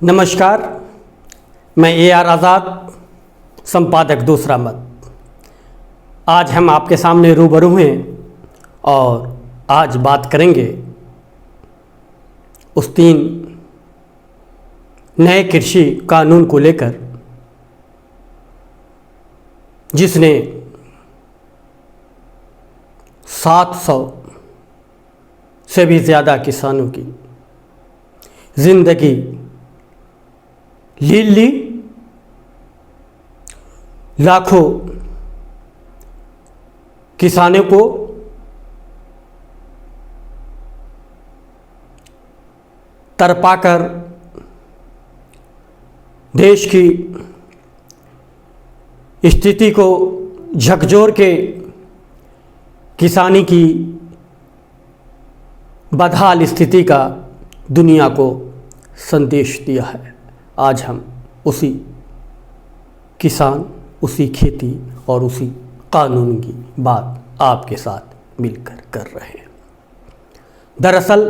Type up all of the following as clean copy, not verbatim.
नमस्कार, मैं AR आज़ाद, संपादक दूसरा मत। आज हम आपके सामने रूबरू हैं और आज बात करेंगे उस 3 नए कृषि कानून को लेकर जिसने 700 से भी ज़्यादा किसानों की ज़िंदगी ली। लाखों किसानों को तरपाकर देश की स्थिति को झकझोर के किसानी की बदहाल स्थिति का दुनिया को संदेश दिया है। आज हम उसी किसान, उसी खेती और उसी कानून की बात आपके साथ मिलकर कर रहे हैं। दरअसल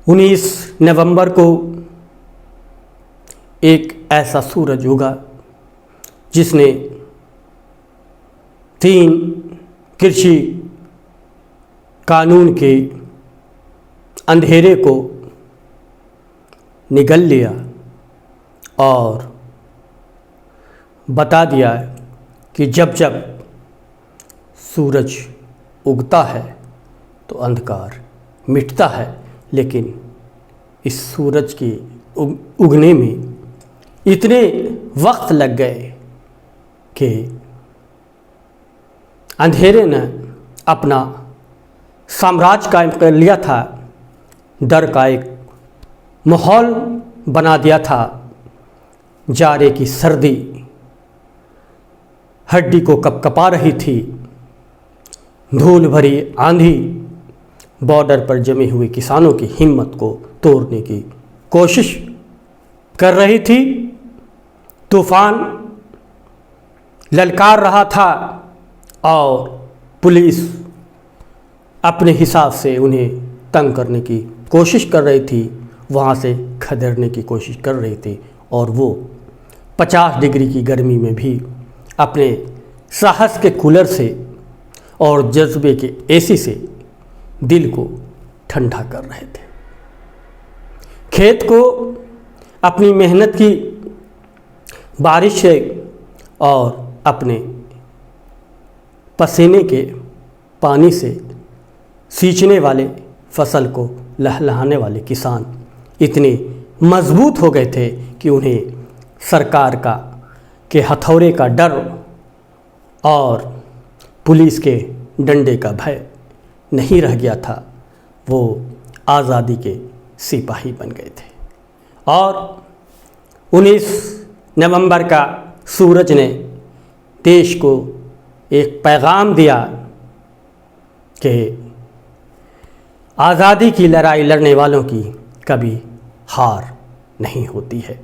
19 नवंबर को एक ऐसा सूरज उगा जिसने 3 कृषि कानून के अंधेरे को निगल लिया और बता दिया कि जब जब सूरज उगता है तो अंधकार मिटता है, लेकिन इस सूरज के उगने में इतने वक्त लग गए कि अंधेरे ने अपना साम्राज्य कायम कर लिया था। डर का एक माहौल बना दिया था। जाड़े की सर्दी हड्डी को कपकपा रही थी। धूल भरी आंधी बॉर्डर पर जमे हुए किसानों की हिम्मत को तोड़ने की कोशिश कर रही थी। तूफान ललकार रहा था और पुलिस अपने हिसाब से उन्हें तंग करने की कोशिश कर रही थी, वहाँ से खदेड़ने की कोशिश कर रही थी और वो 50 डिग्री की गर्मी में भी अपने साहस के कूलर से और जज्बे के AC से दिल को ठंडा कर रहे थे। खेत को अपनी मेहनत की बारिश से और अपने पसीने के पानी से सींचने वाले, फसल को लहलहाने वाले किसान इतने मजबूत हो गए थे कि उन्हें सरकार के हथौड़े का डर और पुलिस के डंडे का भय नहीं रह गया था। वो आज़ादी के सिपाही बन गए थे। और 19 नवंबर का सूरज ने देश को एक पैगाम दिया कि आज़ादी की लड़ाई लड़ने वालों की कभी हार नहीं होती है।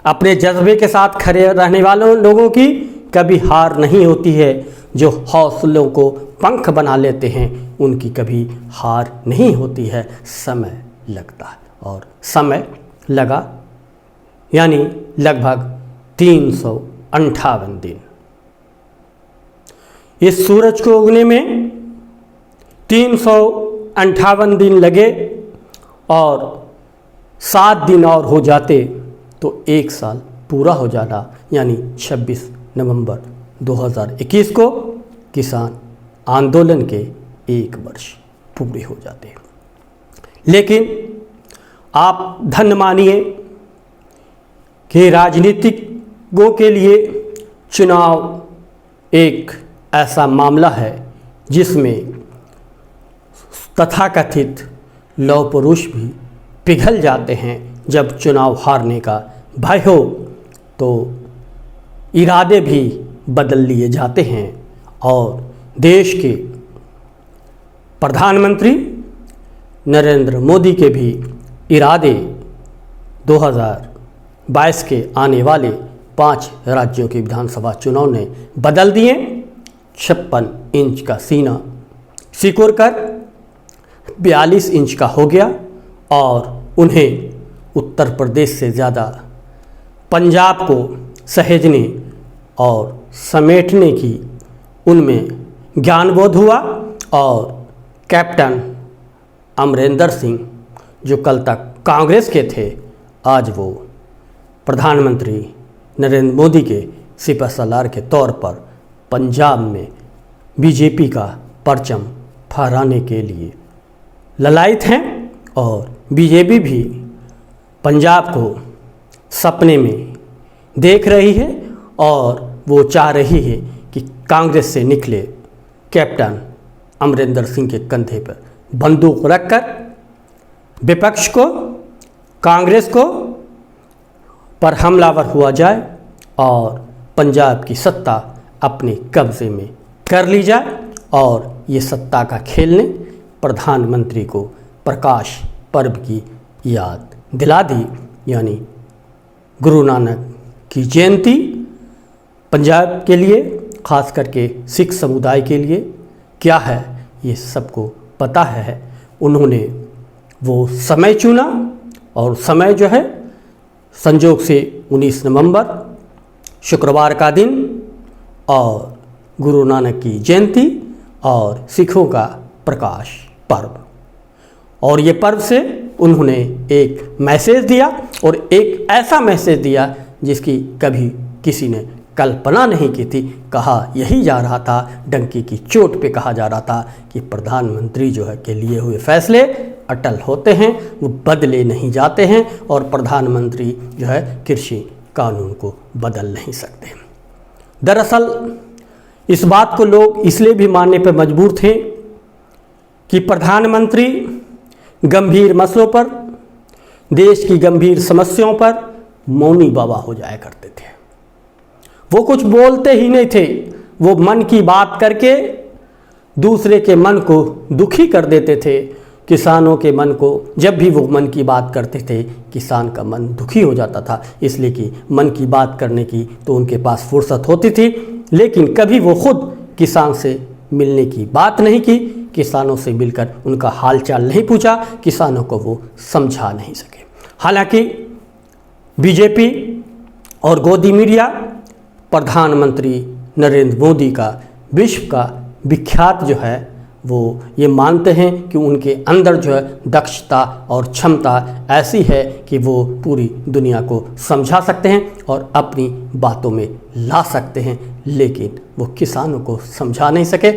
अपने जज्बे के साथ खड़े रहने वालों लोगों की कभी हार नहीं होती है। जो हौसलों को पंख बना लेते हैं उनकी कभी हार नहीं होती है। समय लगता है और समय लगा, यानी लगभग 358 दिन। इस सूरज को उगने में 358 दिन लगे और 7 दिन और हो जाते तो 1 साल पूरा हो जाता, यानी 26 नवंबर 2021 को किसान आंदोलन के 1 वर्ष पूरे हो जाते। लेकिन आप धन्य मानिए कि राजनीतिज्ञों के लिए चुनाव एक ऐसा मामला है जिसमें तथाकथित लौह पुरुष भी पिघल जाते हैं। जब चुनाव हारने का भय हो तो इरादे भी बदल लिए जाते हैं और देश के प्रधानमंत्री नरेंद्र मोदी के भी इरादे 2022 के आने वाले 5 राज्यों के विधानसभा चुनाव ने बदल दिए। 56 इंच का सीना सिकुड़ कर 42 इंच का हो गया और उन्हें उत्तर प्रदेश से ज़्यादा पंजाब को सहेजने और समेटने की उनमें ज्ञानबोध हुआ और कैप्टन अमरिंदर सिंह जो कल तक कांग्रेस के थे, आज वो प्रधानमंत्री नरेंद्र मोदी के सिपहसालार के तौर पर पंजाब में बीजेपी का परचम फहराने के लिए ललायित हैं और बीजेपी भी पंजाब को सपने में देख रही है और वो चाह रही है कि कांग्रेस से निकले कैप्टन अमरिंदर सिंह के कंधे पर बंदूक रखकर विपक्ष को, कांग्रेस को पर हमलावर हुआ जाए और पंजाब की सत्ता अपने कब्जे में कर ली जाए और ये सत्ता का खेलने प्रधानमंत्री को प्रकाश पर्व की याद दिला दी, यानी गुरु नानक की जयंती पंजाब के लिए, खास करके सिख समुदाय के लिए क्या है ये सबको पता है। उन्होंने वो समय चुना और समय जो है संजोग से 19 नवंबर शुक्रवार का दिन और गुरु नानक की जयंती और सिखों का प्रकाश पर्व, और ये पर्व से उन्होंने एक मैसेज दिया और एक ऐसा मैसेज दिया जिसकी कभी किसी ने कल्पना नहीं की थी। कहा यही जा रहा था, डंकी की चोट पे कहा जा रहा था कि प्रधानमंत्री जो है के लिए हुए फैसले अटल होते हैं, वो बदले नहीं जाते हैं और प्रधानमंत्री जो है कृषि कानून को बदल नहीं सकते। दरअसल इस बात को लोग इसलिए भी मानने पर मजबूर थे कि प्रधानमंत्री गंभीर मसलों पर, देश की गंभीर समस्याओं पर मौनी बाबा हो जाया करते थे। वो कुछ बोलते ही नहीं थे, वो मन की बात करके दूसरे के मन को दुखी कर देते थे। किसानों के मन को जब भी वो मन की बात करते थे, किसान का मन दुखी हो जाता था, इसलिए कि मन की बात करने की तो उनके पास फुर्सत होती थी, लेकिन कभी वो खुद किसान से मिलने की बात नहीं की, किसानों से मिलकर उनका हालचाल नहीं पूछा, किसानों को वो समझा नहीं सके। हालांकि बीजेपी और गोदी मीडिया प्रधानमंत्री नरेंद्र मोदी का विश्व का विख्यात जो है वो ये मानते हैं कि उनके अंदर जो है दक्षता और क्षमता ऐसी है कि वो पूरी दुनिया को समझा सकते हैं और अपनी बातों में ला सकते हैं, लेकिन वो किसानों को समझा नहीं सके।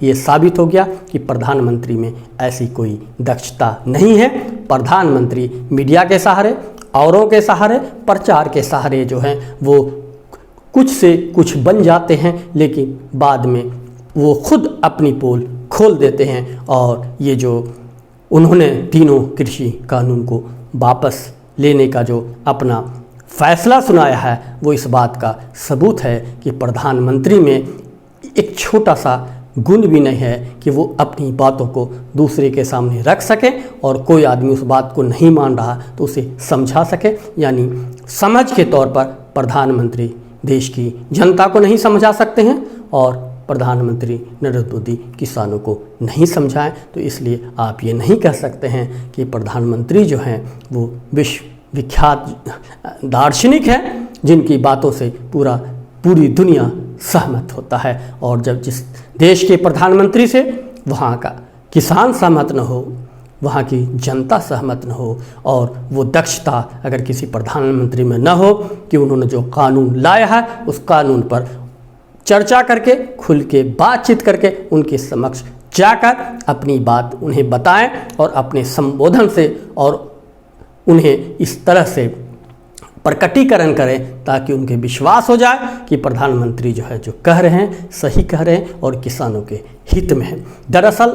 ये साबित हो गया कि प्रधानमंत्री में ऐसी कोई दक्षता नहीं है। प्रधानमंत्री मीडिया के सहारे, औरों के सहारे, प्रचार के सहारे जो हैं वो कुछ से कुछ बन जाते हैं, लेकिन बाद में वो खुद अपनी पोल खोल देते हैं। और ये जो उन्होंने तीनों कृषि कानून को वापस लेने का जो अपना फैसला सुनाया है, वो इस बात का सबूत है कि प्रधानमंत्री में एक छोटा सा गुण भी नहीं है कि वो अपनी बातों को दूसरे के सामने रख सके और कोई आदमी उस बात को नहीं मान रहा तो उसे समझा सके। यानी समझ के तौर पर प्रधानमंत्री देश की जनता को नहीं समझा सकते हैं और प्रधानमंत्री नरेंद्र मोदी किसानों को नहीं समझाएं, तो इसलिए आप ये नहीं कह सकते हैं कि प्रधानमंत्री जो हैं वो विश्व विख्यात दार्शनिक हैं जिनकी बातों से पूरी दुनिया सहमत होता है। और जब जिस देश के प्रधानमंत्री से वहाँ का किसान सहमत न हो, वहाँ की जनता सहमत न हो और वो दक्षता अगर किसी प्रधानमंत्री में न हो कि उन्होंने जो कानून लाया है उस कानून पर चर्चा करके, खुल के बातचीत करके उनके समक्ष जाकर अपनी बात उन्हें बताएं और अपने संबोधन से और उन्हें इस तरह से प्रकटीकरण करें ताकि उनके विश्वास हो जाए कि प्रधानमंत्री जो है जो कह रहे हैं सही कह रहे हैं और किसानों के हित में है। दरअसल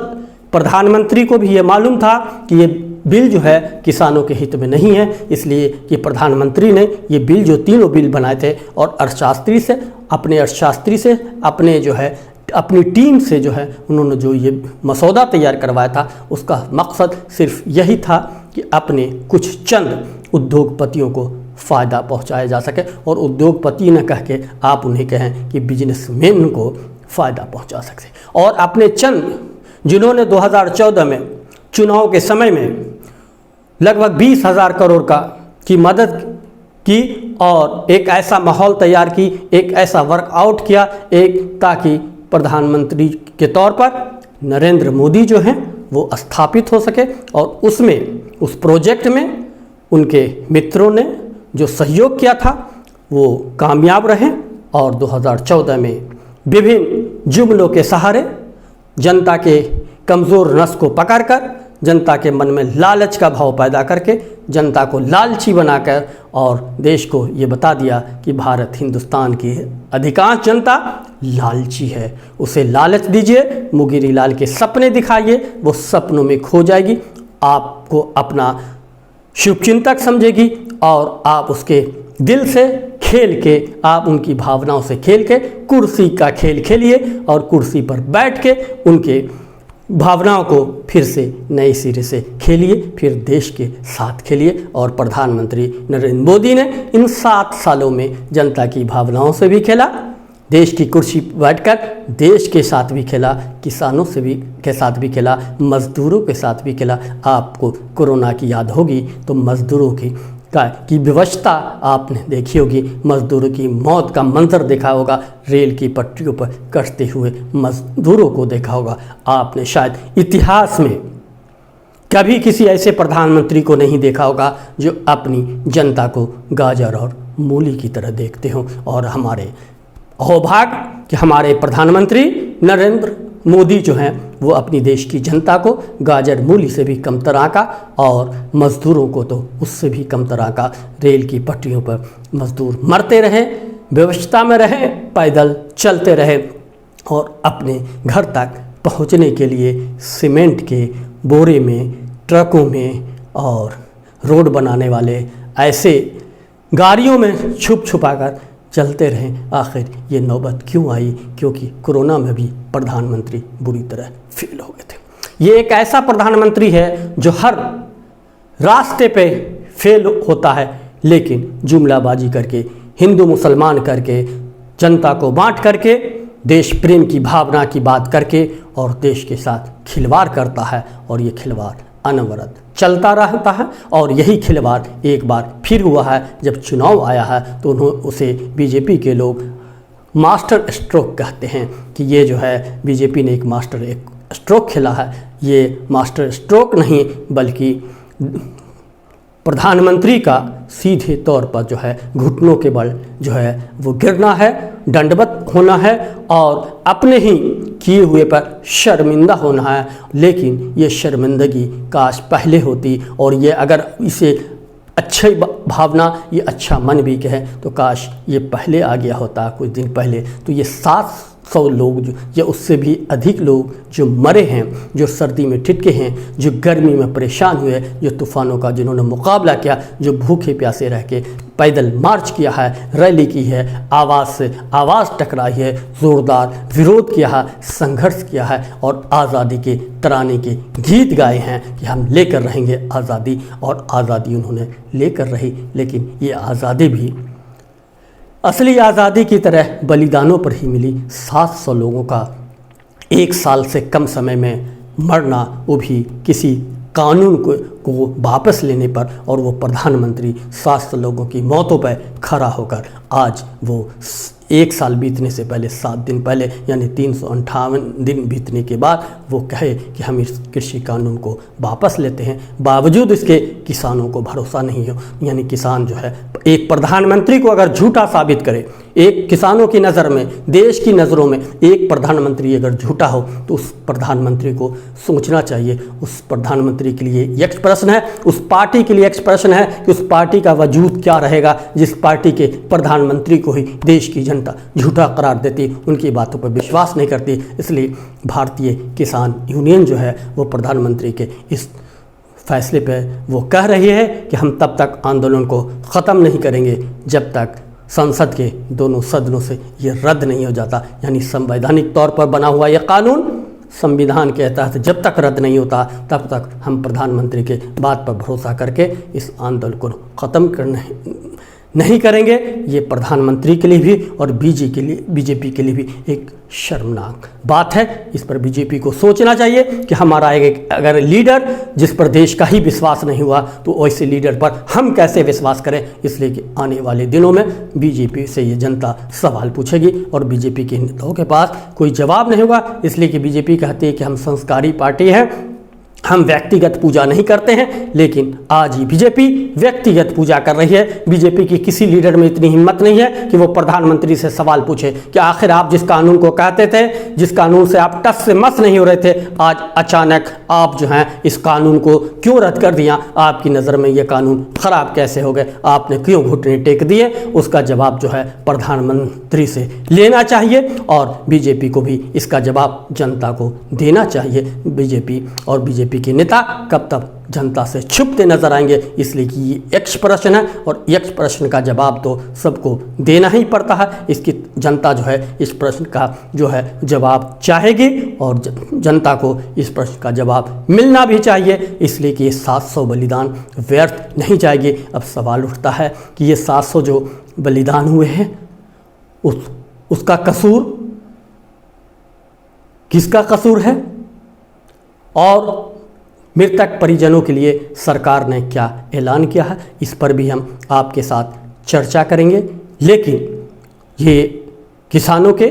प्रधानमंत्री को भी ये मालूम था कि ये बिल जो है किसानों के हित में नहीं है, इसलिए कि प्रधानमंत्री ने ये बिल जो तीनों बिल बनाए थे और अर्थशास्त्री से अपने जो है अपनी टीम से जो है उन्होंने जो ये मसौदा तैयार करवाया था, उसका मकसद सिर्फ यही था कि अपने कुछ चंद उद्योगपतियों को फ़ायदा पहुंचाया जा सके और उद्योगपति न कह के आप उन्हें कहें कि बिजनेसमैन को फ़ायदा पहुंचा सके। और अपने चंद जिन्होंने 2014 में चुनाव के समय में लगभग 20,000 करोड़ की मदद की और एक ऐसा माहौल तैयार की, एक ऐसा वर्कआउट किया ताकि प्रधानमंत्री के तौर पर नरेंद्र मोदी जो हैं वो स्थापित हो सके। और उस प्रोजेक्ट में उनके मित्रों ने जो सहयोग किया था वो कामयाब रहे और 2014 में विभिन्न जुमलों के सहारे जनता के कमज़ोर नस को पकड़कर, जनता के मन में लालच का भाव पैदा करके, जनता को लालची बनाकर और देश को ये बता दिया कि भारत हिंदुस्तान की अधिकांश जनता लालची है, उसे लालच दीजिए, मुगिरी लाल के सपने दिखाइए, वो सपनों में खो जाएगी, आपको अपना शुभचिंतक समझेगी और आप उसके दिल से खेल के, आप उनकी भावनाओं से खेल के कुर्सी का खेल खेलिए और कुर्सी पर बैठ के उनके भावनाओं को फिर से नए सिरे से खेलिए, फिर देश के साथ खेलिए। और प्रधानमंत्री नरेंद्र मोदी ने इन 7 सालों में जनता की भावनाओं से भी खेला, देश की कुर्सी पर बैठकर देश के साथ भी खेला, किसानों के साथ भी खेला, मजदूरों के साथ भी खेला। आपको कोरोना की याद होगी तो मजदूरों की विवशता आपने देखी होगी, मजदूरों की मौत का मंजर देखा होगा, रेल की पटरियों पर कटते हुए मजदूरों को देखा होगा। आपने शायद इतिहास में कभी किसी ऐसे प्रधानमंत्री को नहीं देखा होगा जो अपनी जनता को गाजर और मूली की तरह देखते हों। और हमारे अहोभाग्य कि हमारे प्रधानमंत्री नरेंद्र मोदी जो हैं वो अपनी देश की जनता को गाजर मूली से भी कम तरह का और मज़दूरों को तो उससे भी कम तरह का, रेल की पटरियों पर मज़दूर मरते रहे, व्यवस्था में रहे, पैदल चलते रहे और अपने घर तक पहुंचने के लिए सीमेंट के बोरे में, ट्रकों में और रोड बनाने वाले ऐसे गाड़ियों में छुप छुपाकर चलते रहें। आखिर ये नौबत क्यों आई? क्योंकि कोरोना में भी प्रधानमंत्री बुरी तरह फेल हो गए थे। ये एक ऐसा प्रधानमंत्री है जो हर रास्ते पे फेल होता है, लेकिन जुमलाबाजी करके, हिंदू मुसलमान करके, जनता को बांट करके, देश प्रेम की भावना की बात करके और देश के साथ खिलवाड़ करता है। और ये खिलवाड़ अनवरत चलता रहता है और यही खिलवाड़ एक बार फिर हुआ है। जब चुनाव आया है तो उसे बीजेपी के लोग मास्टर स्ट्रोक कहते हैं कि ये जो है बीजेपी ने एक स्ट्रोक खेला है। ये मास्टर स्ट्रोक नहीं बल्कि प्रधानमंत्री का सीधे तौर पर जो है घुटनों के बल जो है वो गिरना है, दंडवत होना है और अपने ही किए हुए पर शर्मिंदा होना है। लेकिन ये शर्मिंदगी काश पहले होती और ये अगर इसे अच्छी भावना, ये अच्छा मन भी कहे तो काश ये पहले आ गया होता, कुछ दिन पहले, तो ये 700 लोग जो या उससे भी अधिक लोग जो मरे हैं, जो सर्दी में ठिठके हैं, जो गर्मी में परेशान हुए, जो तूफ़ानों का जिन्होंने मुकाबला किया, जो भूखे प्यासे रह के पैदल मार्च किया है, रैली की है, आवाज़ से आवाज़ टकराई है, ज़ोरदार विरोध किया है, संघर्ष किया है और आज़ादी के तराने के गीत गाए हैं कि हम लेकर रहेंगे आज़ादी। और आज़ादी उन्होंने लेकर रही, लेकिन ये आज़ादी भी असली आज़ादी की तरह बलिदानों पर ही मिली। 700 लोगों का 1 साल से कम समय में मरना, वो भी किसी कानून को वापस लेने पर, और वो प्रधानमंत्री 700 लोगों की मौतों पर खड़ा होकर आज वो 1 साल बीतने से पहले 7 दिन पहले यानी 358 दिन बीतने के बाद वो कहे कि हम इस कृषि कानून को वापस लेते हैं। बावजूद इसके किसानों को भरोसा नहीं हो, यानी किसान जो है एक प्रधानमंत्री को अगर झूठा साबित करे, एक किसानों की नज़र में, देश की नज़रों में एक प्रधानमंत्री अगर झूठा हो तो उस प्रधानमंत्री को सोचना चाहिए। उस प्रधानमंत्री के लिए एक प्रश्न है, उस पार्टी के लिए एक प्रश्न है कि उस पार्टी का वजूद क्या रहेगा जिस पार्टी के प्रधानमंत्री को ही देश की जनता झूठा करार देती, उनकी बातों पर विश्वास नहीं करती। इसलिए भारतीय किसान यूनियन जो है वो प्रधानमंत्री के इस फैसले पर वो कह रही है कि हम तब तक आंदोलन को ख़त्म नहीं करेंगे जब तक संसद के दोनों सदनों से ये रद्द नहीं हो जाता। यानी संवैधानिक तौर पर बना हुआ ये कानून संविधान के तहत जब तक रद्द नहीं होता तब तक हम प्रधानमंत्री के बात पर भरोसा करके इस आंदोलन को ख़त्म करने नहीं करेंगे, ये प्रधानमंत्री के लिए भी और बीजेपी के लिए भी एक शर्मनाक बात है। इस पर बीजेपी को सोचना चाहिए कि हमारा एक अगर लीडर जिस पर देश का ही विश्वास नहीं हुआ तो ऐसे लीडर पर हम कैसे विश्वास करें। इसलिए कि आने वाले दिनों में बीजेपी से ये जनता सवाल पूछेगी और बीजेपी के नेताओं के पास कोई जवाब नहीं होगा। इसलिए कि बीजेपी कहती है कि हम संस्कारी पार्टी हैं, हम व्यक्तिगत पूजा नहीं करते हैं, लेकिन आज ही बीजेपी व्यक्तिगत पूजा कर रही है। बीजेपी की किसी लीडर में इतनी हिम्मत नहीं है कि वो प्रधानमंत्री से सवाल पूछे कि आखिर आप जिस कानून को कहते थे, जिस कानून से आप टस से मस नहीं हो रहे थे, आज अचानक आप जो हैं इस कानून को क्यों रद्द कर दिया? आपकी नज़र में ये कानून खराब कैसे हो गए? आपने क्यों घुटने टेक दिए? उसका जवाब जो है प्रधानमंत्री से लेना चाहिए और बीजेपी को भी इसका जवाब जनता को देना चाहिए। बीजेपी और बीजेपी के नेता कब तक जनता से छुपते नजर आएंगे? इसलिए कि ये यक्ष प्रश्न है और यक्ष प्रश्न का जवाब तो सबको देना ही पड़ता है। इसकी जनता जो है इस प्रश्न का जो है जवाब चाहेगी और जनता को इस प्रश्न का जवाब मिलना भी चाहिए। इसलिए कि ये 700 बलिदान व्यर्थ नहीं जाएगी। अब सवाल उठता है कि ये 700 जो बलिदान हुए हैं उसका कसूर किसका कसूर है और मृतक परिजनों के लिए सरकार ने क्या ऐलान किया है, इस पर भी हम आपके साथ चर्चा करेंगे। लेकिन ये किसानों के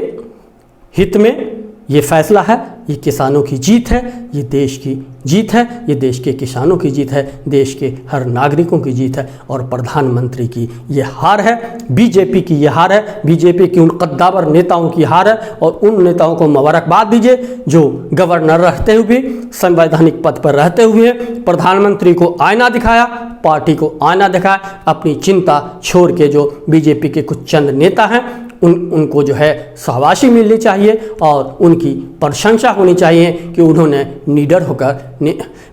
हित में ये फैसला है, ये किसानों की जीत है, ये देश की जीत है, ये देश के किसानों की जीत है, देश के हर नागरिकों की जीत है और प्रधानमंत्री की ये हार है, बीजेपी की ये हार है, बीजेपी की उन कद्दावर नेताओं की हार है। और उन नेताओं को मुबारकबाद दीजिए जो गवर्नर रहते हुए भी, संवैधानिक पद पर रहते हुए प्रधानमंत्री को आईना दिखाया, पार्टी को आईना दिखाया। अपनी चिंता छोड़ के जो बीजेपी के कुछ चंद नेता हैं उनको जो है शाबाशी मिलनी चाहिए और उनकी प्रशंसा होनी चाहिए कि उन्होंने निडर होकर,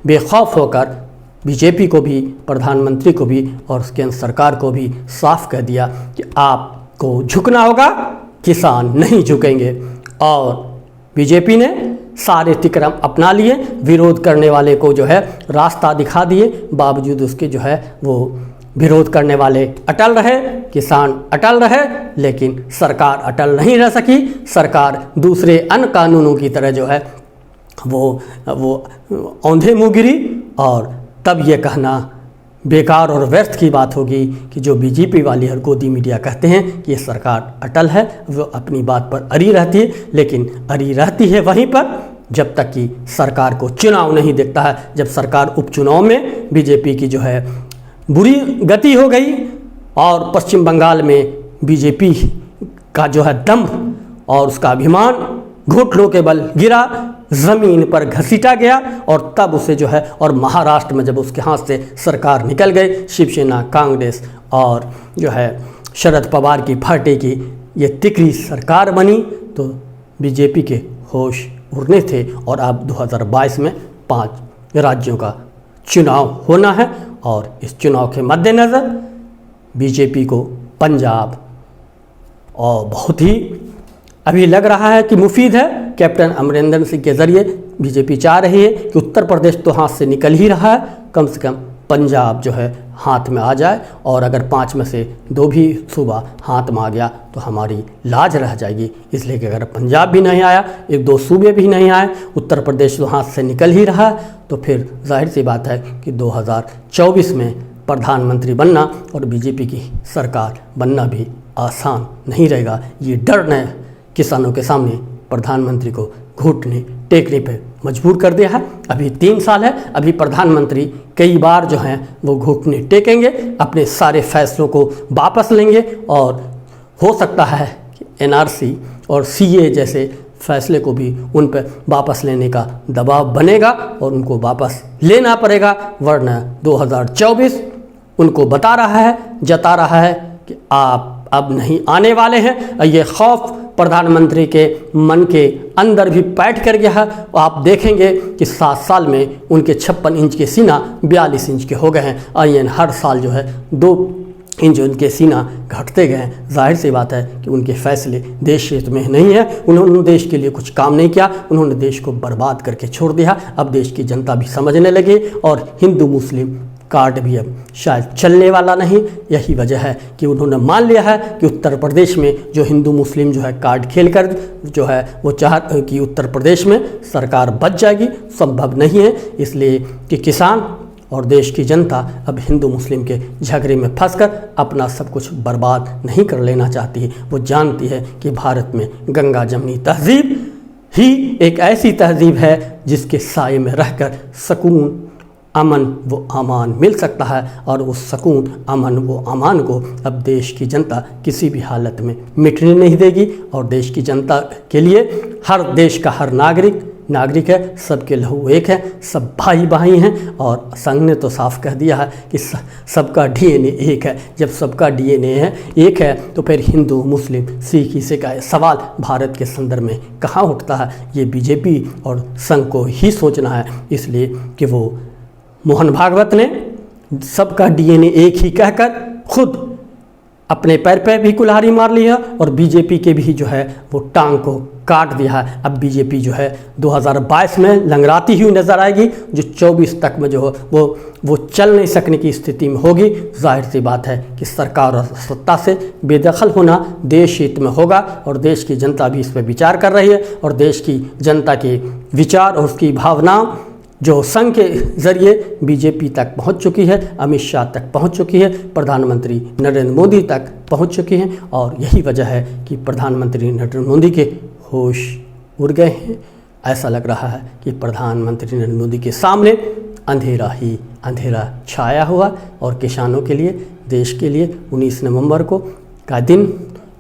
बेखौफ होकर बीजेपी को भी, प्रधानमंत्री को भी और उसके सरकार को भी साफ कह दिया कि आपको झुकना होगा, किसान नहीं झुकेंगे। और बीजेपी ने सारे तिक्रम अपना लिए, विरोध करने वाले को जो है रास्ता दिखा दिए, बावजूद उसके जो है वो विरोध करने वाले अटल रहे, किसान अटल रहे, लेकिन सरकार अटल नहीं रह सकी। सरकार दूसरे अन्य कानूनों की तरह जो है वो औंधे मुँह गिरी। और तब ये कहना बेकार और व्यर्थ की बात होगी कि जो बीजेपी वाली हर गोदी मीडिया कहते हैं कि ये सरकार अटल है, वो अपनी बात पर अड़ी रहती है, लेकिन अड़ी रहती है वहीं पर जब तक कि सरकार को चुनाव नहीं दिखता है। जब सरकार उपचुनाव में बीजेपी की जो है बुरी गति हो गई और पश्चिम बंगाल में बीजेपी का जो है दम्भ और उसका अभिमान घुटनों के बल गिरा, ज़मीन पर घसीटा गया और तब उसे जो है, और महाराष्ट्र में जब उसके हाथ से सरकार निकल गई, शिवसेना, कांग्रेस और जो है शरद पवार की पार्टी की ये तिकड़ी सरकार बनी, तो बीजेपी के होश उड़ने थे। और अब 2022 में 5 राज्यों का चुनाव होना है और इस चुनाव के मद्देनज़र बीजेपी को पंजाब और बहुत ही अभी लग रहा है कि मुफीद है। कैप्टन अमरिंदर सिंह के ज़रिए बीजेपी चाह रही है कि उत्तर प्रदेश तो हाथ से निकल ही रहा है, कम से कम पंजाब जो है हाथ में आ जाए। और अगर 5 में से 2 भी सूबा हाथ में आ गया तो हमारी लाज रह जाएगी। इसलिए कि अगर पंजाब भी नहीं आया, 1-2 सूबे भी नहीं आए, उत्तर प्रदेश तो हाथ से निकल ही रहा है, तो फिर जाहिर सी बात है कि 2024 में प्रधानमंत्री बनना और बीजेपी की सरकार बनना भी आसान नहीं रहेगा। ये डर ने किसानों के सामने प्रधानमंत्री को घुटने टेकने पर मजबूर कर दिया है। अभी 3 साल है, अभी प्रधानमंत्री कई बार जो हैं वो घुटने टेकेंगे, अपने सारे फैसलों को वापस लेंगे और हो सकता है कि एनआरसी और सीए जैसे फैसले को भी उन पर वापस लेने का दबाव बनेगा और उनको वापस लेना पड़ेगा, वरना 2024 उनको बता रहा है, जता रहा है कि आप अब नहीं आने वाले हैं। और ये खौफ प्रधानमंत्री के मन के अंदर भी बैठ कर गया है। आप देखेंगे कि 7 साल में उनके 56 इंच के सीना 42 इंच के हो गए हैं और ये हर साल जो है 2 इंच उनके सीना घटते गए हैं। जाहिर सी बात है कि उनके फैसले देश हित में नहीं है, उन्होंने देश के लिए कुछ काम नहीं किया, उन्होंने देश को बर्बाद करके छोड़ दिया। अब देश की जनता भी समझने लगी और हिंदू मुस्लिम कार्ड भी अब शायद चलने वाला नहीं। यही वजह है कि उन्होंने मान लिया है कि उत्तर प्रदेश में जो हिंदू मुस्लिम जो है कार्ड खेलकर जो है वो चाह कि उत्तर प्रदेश में सरकार बच जाएगी, संभव नहीं है। इसलिए कि किसान और देश की जनता अब हिंदू मुस्लिम के झगड़े में फंसकर अपना सब कुछ बर्बाद नहीं कर लेना चाहती है। वो जानती है कि भारत में गंगा जमनी तहजीब ही एक ऐसी तहजीब है जिसके साए में रहकर सुकून, अमन व अमान मिल सकता है, और उस सुकून, अमन व अमान को अब देश की जनता किसी भी हालत में मिटने नहीं देगी। और देश की जनता के लिए हर देश का हर नागरिक है, सबके लहू एक है, सब भाई भाई हैं। और संघ ने तो साफ कह दिया है कि सबका डीएनए एक है। जब सबका डीएनए है एक है तो फिर हिंदू मुस्लिम सिख ईसाई का सवाल भारत के संदर्भ में कहाँ उठता है? ये बीजेपी और संघ को ही सोचना है। इसलिए कि वो मोहन भागवत ने सबका डीएनए एक ही कहकर खुद अपने पैर पे भी कुल्हाड़ी मार ली है और बीजेपी के भी जो है वो टांग को काट दिया है। अब बीजेपी जो है 2022 में लंगड़ाती हुई नजर आएगी, जो 24 तक में जो वो चल नहीं सकने की स्थिति में होगी। जाहिर सी बात है कि सरकार और सत्ता से बेदखल होना देश हित में होगा, और देश की जनता भी इस पर विचार कर रही है। और देश की जनता के विचार और उसकी भावना जो संघ के जरिए बीजेपी तक पहुंच चुकी है, अमित शाह तक पहुंच चुकी है, प्रधानमंत्री नरेंद्र मोदी तक पहुंच चुकी हैं। और यही वजह है कि प्रधानमंत्री नरेंद्र मोदी के होश उड़ गए हैं। ऐसा लग रहा है कि प्रधानमंत्री नरेंद्र मोदी के सामने अंधेरा ही अंधेरा छाया हुआ, और किसानों के लिए, देश के लिए 19 नवंबर को का दिन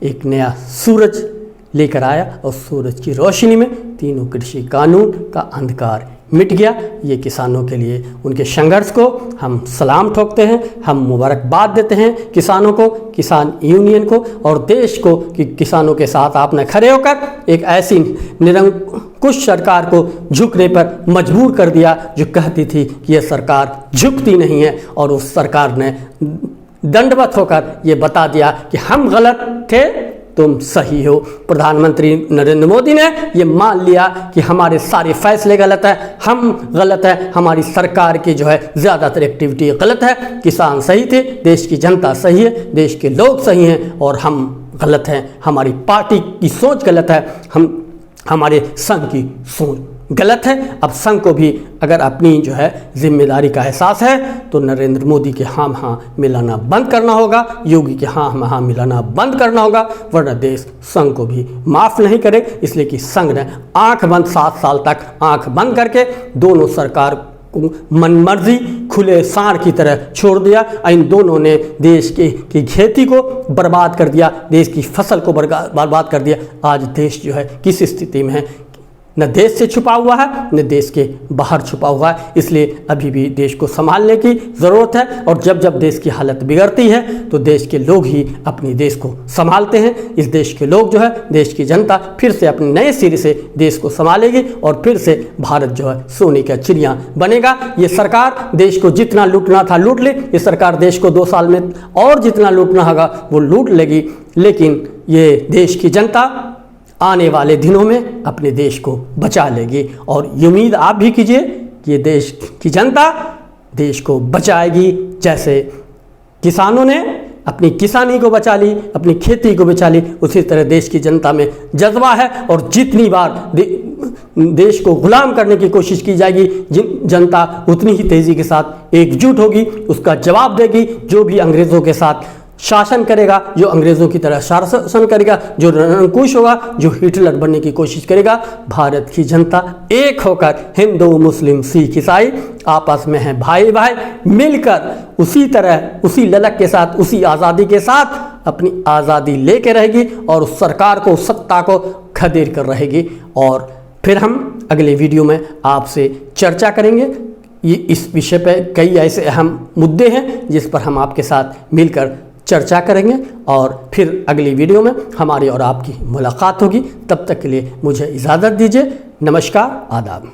एक नया सूरज लेकर आया, और सूरज की रोशनी में तीनों कृषि कानून का अंधकार मिट गया। ये किसानों के लिए उनके संघर्ष को हम सलाम ठोकते हैं, हम मुबारकबाद देते हैं किसानों को, किसान यूनियन को और देश को कि किसानों के साथ आपने खड़े होकर एक ऐसी निरंकुश सरकार को झुकने पर मजबूर कर दिया जो कहती थी कि यह सरकार झुकती नहीं है, और उस सरकार ने दंडवत होकर ये बता दिया कि हम गलत थे, तुम सही हो। प्रधानमंत्री नरेंद्र मोदी ने ये मान लिया कि हमारे सारे फैसले गलत है, हम गलत है, हमारी सरकार की जो है ज़्यादातर एक्टिविटी गलत है, किसान सही थे, देश की जनता सही है, देश के लोग सही हैं, और हम गलत हैं, हमारी पार्टी की सोच गलत है, हमारे संघ की सोच गलत है। अब संघ को भी अगर अपनी जो है जिम्मेदारी का एहसास है तो नरेंद्र मोदी के हाँ मिलाना बंद करना होगा, योगी के हाँ मिलाना बंद करना होगा, वरना देश संघ को भी माफ़ नहीं करे। इसलिए कि संघ ने आंख बंद 7 साल तक आंख बंद करके दोनों सरकार को मनमर्जी खुले सांड की तरह छोड़ दिया। इन दोनों ने देश की खेती को बर्बाद कर दिया, देश की फसल को बर्बाद कर दिया। आज देश जो है किस स्थिति में है, न देश से छुपा हुआ है न देश के बाहर छुपा हुआ है। इसलिए अभी भी देश को संभालने की ज़रूरत है, और जब जब देश की हालत बिगड़ती है तो देश के लोग ही अपने देश को संभालते हैं। इस देश के लोग जो है, देश की जनता फिर से अपने नए सिरे से देश को संभालेगी, और फिर से भारत जो है सोने का चिड़िया बनेगा। ये सरकार देश को जितना लूटना था लूट ले, ये सरकार देश को 2 साल में और जितना लूटना होगा वो लूट लेगी, लेकिन ये देश की जनता आने वाले दिनों में अपने देश को बचा लेगी। और ये उम्मीद आप भी कीजिए कि ये देश की जनता देश को बचाएगी, जैसे किसानों ने अपनी किसानी को बचा ली, अपनी खेती को बचा ली, उसी तरह देश की जनता में जज्बा है। और जितनी बार देश को गुलाम करने की कोशिश की जाएगी, जनता उतनी ही तेज़ी के साथ एकजुट होगी, उसका जवाब देगी। जो भी अंग्रेज़ों के साथ शासन करेगा, जो अंग्रेज़ों की तरह शासन करेगा, जो निरंकुश होगा, जो हिटलर बनने की कोशिश करेगा, भारत की जनता एक होकर, हिंदू मुस्लिम सिख ईसाई आपस में है भाई भाई, मिलकर उसी तरह उसी ललक के साथ, उसी आज़ादी के साथ अपनी आज़ादी लेके रहेगी, और उस सरकार को, उस सत्ता को खदेड़ कर रहेगी। और फिर हम अगले वीडियो में आपसे चर्चा करेंगे। ये इस विषय पर कई ऐसे अहम मुद्दे हैं जिस पर हम आपके साथ मिलकर चर्चा करेंगे, और फिर अगली वीडियो में हमारी और आपकी मुलाकात होगी। तब तक के लिए मुझे इजाज़त दीजिए। नमस्कार, आदाब।